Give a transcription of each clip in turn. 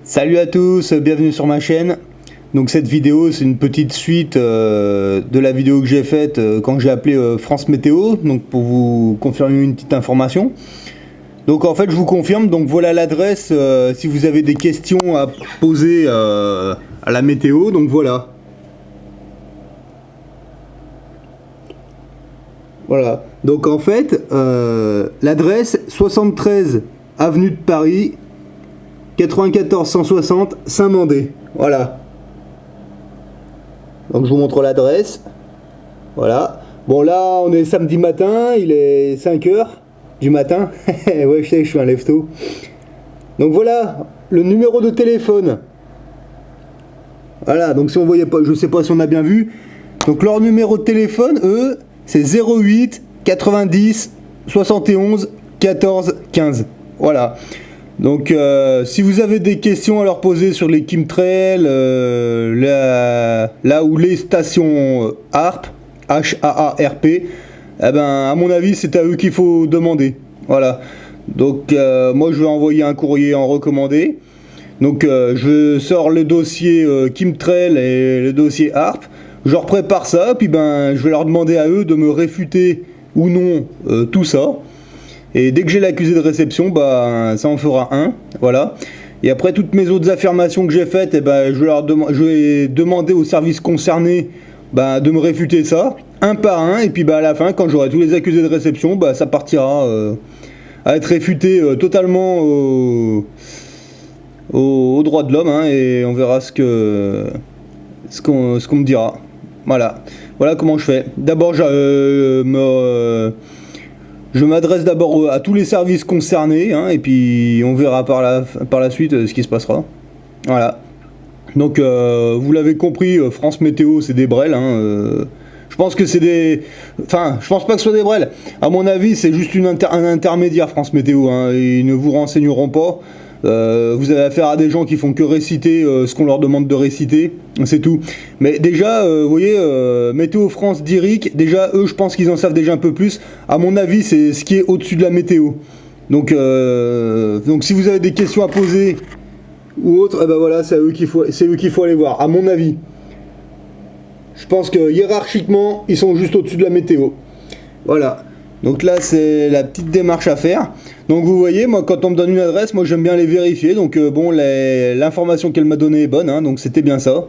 Salut à tous, bienvenue sur ma chaîne. Donc cette vidéo c'est une petite suite de la vidéo que j'ai faite quand j'ai appelé France Météo, donc pour vous confirmer une petite information. Donc en fait je vous confirme, donc voilà l'adresse si vous avez des questions à poser à la météo, donc voilà. Voilà, donc en fait l'adresse 73 avenue de Paris 94 160 Saint-Mandé, voilà. Donc je vous montre l'adresse. Voilà. Bon là on est samedi matin, il est 5 h du matin. Ouais je sais, je suis un lève-tôt. Donc voilà, le numéro de téléphone. Voilà, donc si on voyait pas, je sais pas si on a bien vu. Donc leur numéro de téléphone, eux, c'est 08 90 71 14 15. Voilà. Donc si vous avez des questions à leur poser sur les chemtrails, là où les stations HARP, H-A-A-R-P, eh ben, à mon avis c'est à eux qu'il faut demander. Voilà. Donc moi je vais envoyer un courrier en recommandé. Donc je sors le dossier chemtrail et le dossier HARP. Je leur prépare ça, puis ben je vais leur demander à eux de me réfuter ou non tout ça. Et dès que j'ai l'accusé de réception, bah, ça en fera un, voilà. Et après toutes mes autres affirmations que j'ai faites, eh ben, je vais demander aux services concernés bah, de me réfuter ça, un par un. Et puis bah, à la fin, quand j'aurai tous les accusés de réception, bah, ça partira à être réfuté totalement au droit de l'homme, hein, et on verra ce qu'on me dira. Voilà, voilà comment je fais. D'abord, je m'adresse d'abord à tous les services concernés, hein, et puis on verra par la suite ce qui se passera. Voilà. Donc vous l'avez compris, France Météo c'est des brels. Hein, je pense que c'est des... Enfin, je pense pas que ce soit des brels. À mon avis, c'est juste un intermédiaire France Météo. Hein, ils ne vous renseigneront pas. Vous avez affaire à des gens qui font que réciter ce qu'on leur demande de réciter, c'est tout. Mais déjà, vous voyez, Météo France, Diric, déjà eux je pense qu'ils en savent déjà un peu plus. À mon avis c'est ce qui est au-dessus de la météo. Donc si vous avez des questions à poser ou autre, eh ben voilà, c'est eux qu'il faut aller voir, à mon avis. Je pense que hiérarchiquement ils sont juste au-dessus de la météo. Voilà. Donc là c'est la petite démarche à faire. Donc vous voyez, moi quand on me donne une adresse, moi j'aime bien les vérifier. Donc bon, l'information qu'elle m'a donnée est bonne, hein, donc c'était bien ça.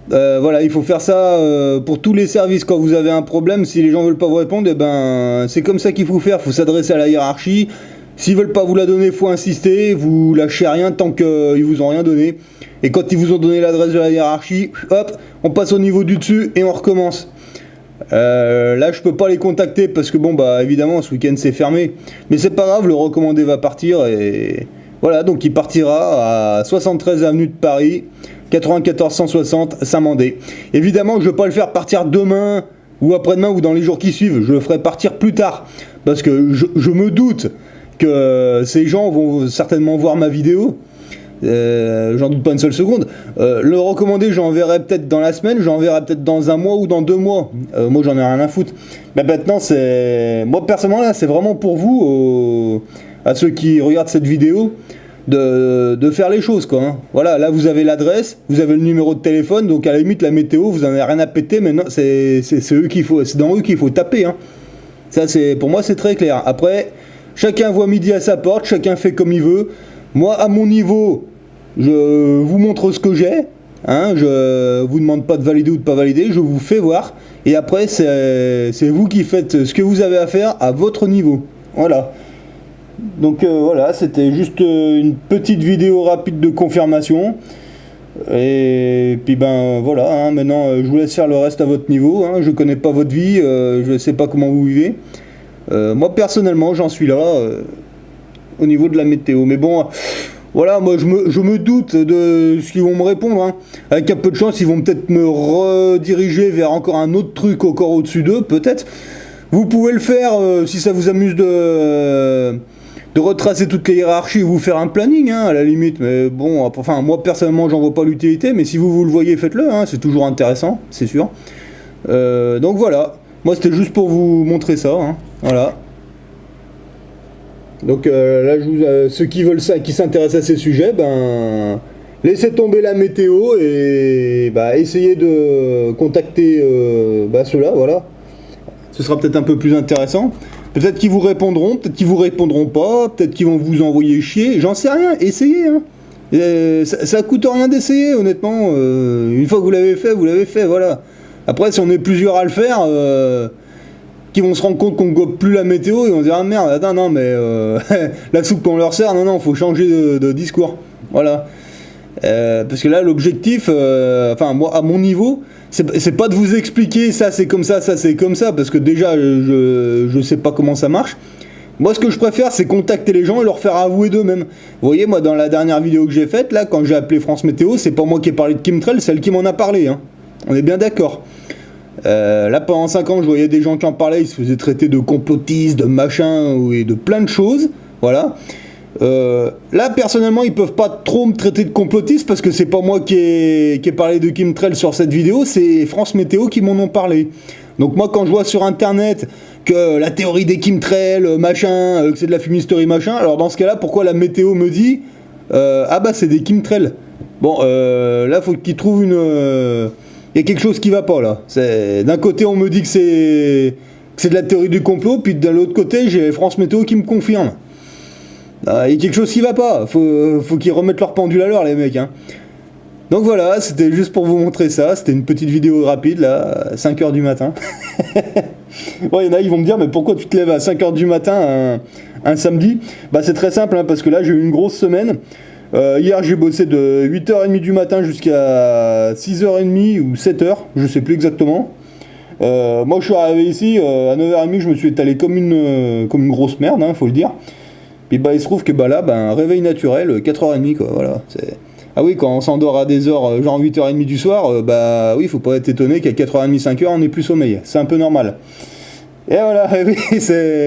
Voilà, il faut faire ça pour tous les services quand vous avez un problème. Si les gens veulent pas vous répondre, eh ben c'est comme ça qu'il faut faire. Il faut s'adresser à la hiérarchie. S'ils veulent pas vous la donner, il faut insister. Vous lâchez rien tant qu'ils vous ont rien donné. Et quand ils vous ont donné l'adresse de la hiérarchie, hop, on passe au niveau du dessus et on recommence. Là je peux pas les contacter parce que bon bah évidemment ce week-end c'est fermé, mais c'est pas grave, le recommandé va partir et voilà, donc il partira à 73 avenue de Paris 94 160 Saint-Mandé. Évidemment je vais pas le faire partir demain ou après-demain ou dans les jours qui suivent, je le ferai partir plus tard parce que je me doute que ces gens vont certainement voir ma vidéo. J'en doute pas une seule seconde. Le recommandé j'enverrai peut-être dans la semaine, j'enverrai peut-être dans un mois ou dans 2 mois. Moi j'en ai rien à foutre. Mais maintenant c'est... Moi personnellement là c'est vraiment pour vous, à ceux qui regardent cette vidéo, de faire les choses quoi. Hein. Voilà, là vous avez l'adresse, vous avez le numéro de téléphone, donc à la limite la météo vous en avez rien à péter, mais non, c'est eux qu'il faut, c'est dans eux qu'il faut taper. Hein. Ça c'est, pour moi c'est très clair. Après, chacun voit midi à sa porte, chacun fait comme il veut. Moi à mon niveau, je vous montre ce que j'ai, hein, je vous demande pas de valider ou de pas valider, je vous fais voir, et après c'est vous qui faites ce que vous avez à faire à votre niveau. Voilà. Donc voilà, c'était juste une petite vidéo rapide de confirmation. Et puis ben voilà, hein, maintenant je vous laisse faire le reste à votre niveau, hein, je connais pas votre vie, je sais pas comment vous vivez. Moi personnellement j'en suis là au niveau de la météo, mais bon... Voilà, moi je me doute de ce qu'ils vont me répondre. Hein. Avec un peu de chance, ils vont peut-être me rediriger vers encore un autre truc encore au-dessus d'eux, peut-être. Vous pouvez le faire si ça vous amuse de retracer toutes les hiérarchies et vous faire un planning, hein, à la limite. Mais bon, enfin, moi personnellement, j'en vois pas l'utilité, mais si vous le voyez, faites-le, hein, c'est toujours intéressant, c'est sûr. Donc voilà, moi c'était juste pour vous montrer ça. Hein. Voilà. Donc là, ceux qui veulent ça, qui s'intéressent à ces sujets, ben laissez tomber la météo et bah, essayez de contacter ceux-là, voilà. Ce sera peut-être un peu plus intéressant. Peut-être qu'ils vous répondront, peut-être qu'ils vous répondront pas, peut-être qu'ils vont vous envoyer chier, j'en sais rien, essayez, hein. Ça coûte rien d'essayer, honnêtement. Une fois que vous l'avez fait, voilà. Après, si on est plusieurs à le faire, qui vont se rendre compte qu'on gobe plus la météo, ils vont se dire ah merde, attends, non, mais la soupe qu'on leur sert, non, faut changer de discours. Voilà. Parce que là, l'objectif, enfin, moi, à mon niveau, c'est pas de vous expliquer ça c'est comme ça c'est comme ça, parce que déjà, je sais pas comment ça marche. Moi, ce que je préfère, c'est contacter les gens et leur faire avouer d'eux-mêmes. Vous voyez, moi, dans la dernière vidéo que j'ai faite, là, quand j'ai appelé France Météo, c'est pas moi qui ai parlé de chemtrail, c'est elle qui m'en a parlé. Hein. On est bien d'accord. Là, pendant 5 ans, je voyais des gens qui en parlaient, ils se faisaient traiter de complotistes, de machin, et de plein de choses. Voilà. Là, personnellement, ils peuvent pas trop me traiter de complotiste, parce que c'est pas moi qui ai parlé de chemtrail sur cette vidéo, c'est France Météo qui m'en ont parlé. Donc moi, quand je vois sur Internet que la théorie des chemtrails, machin, que c'est de la fumisterie, machin, alors dans ce cas-là, pourquoi la météo me dit ah bah c'est des chemtrails. Bon, là, faut qu'ils trouvent une... Il y a quelque chose qui va pas, là. D'un côté, on me dit que c'est de la théorie du complot, puis de l'autre côté, j'ai France Météo qui me confirme. Il y a quelque chose qui va pas. Faut qu'ils remettent leur pendule à l'heure, les mecs, hein. Donc voilà, c'était juste pour vous montrer ça. C'était une petite vidéo rapide, là, à 5h du matin. Bon, il y en a, ils vont me dire, mais pourquoi tu te lèves à 5h du matin un samedi? Bah, c'est très simple, hein, parce que là, j'ai eu une grosse semaine. Hier, j'ai bossé de 8h30 du matin jusqu'à 6h30 ou 7h, je sais plus exactement. Moi, je suis arrivé ici, à 9h30, je me suis étalé comme une grosse merde, hein, faut le dire. Puis bah, il se trouve que bah, là, un réveil naturel, 4h30, quoi, voilà. Ah oui, quand on s'endort à des heures, genre 8h30 du soir, bah oui, faut pas être étonné qu'à 4h30, 5h, on n'est plus sommeil. C'est un peu normal. Et voilà, oui,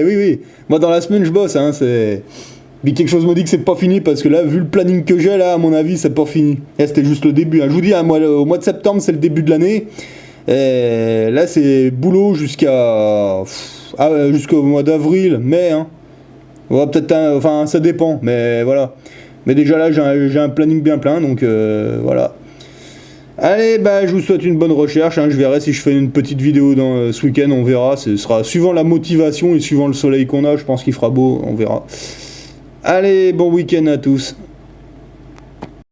oui. Moi, dans la semaine, je bosse, hein, Mais quelque chose me dit que c'est pas fini, parce que là, vu le planning que j'ai, là, à mon avis, c'est pas fini. Et c'était juste le début, hein. Je vous dis, hein, moi, au mois de septembre, c'est le début de l'année. Et là, c'est boulot jusqu'au mois d'avril, mai, hein. Ouais, peut-être, enfin, ça dépend, mais voilà. Mais déjà là, j'ai un planning bien plein, donc voilà. Allez, bah, je vous souhaite une bonne recherche, hein. Je verrai si je fais une petite vidéo ce week-end, on verra. Ce sera suivant la motivation et suivant le soleil qu'on a, je pense qu'il fera beau, on verra. Allez, bon week-end à tous.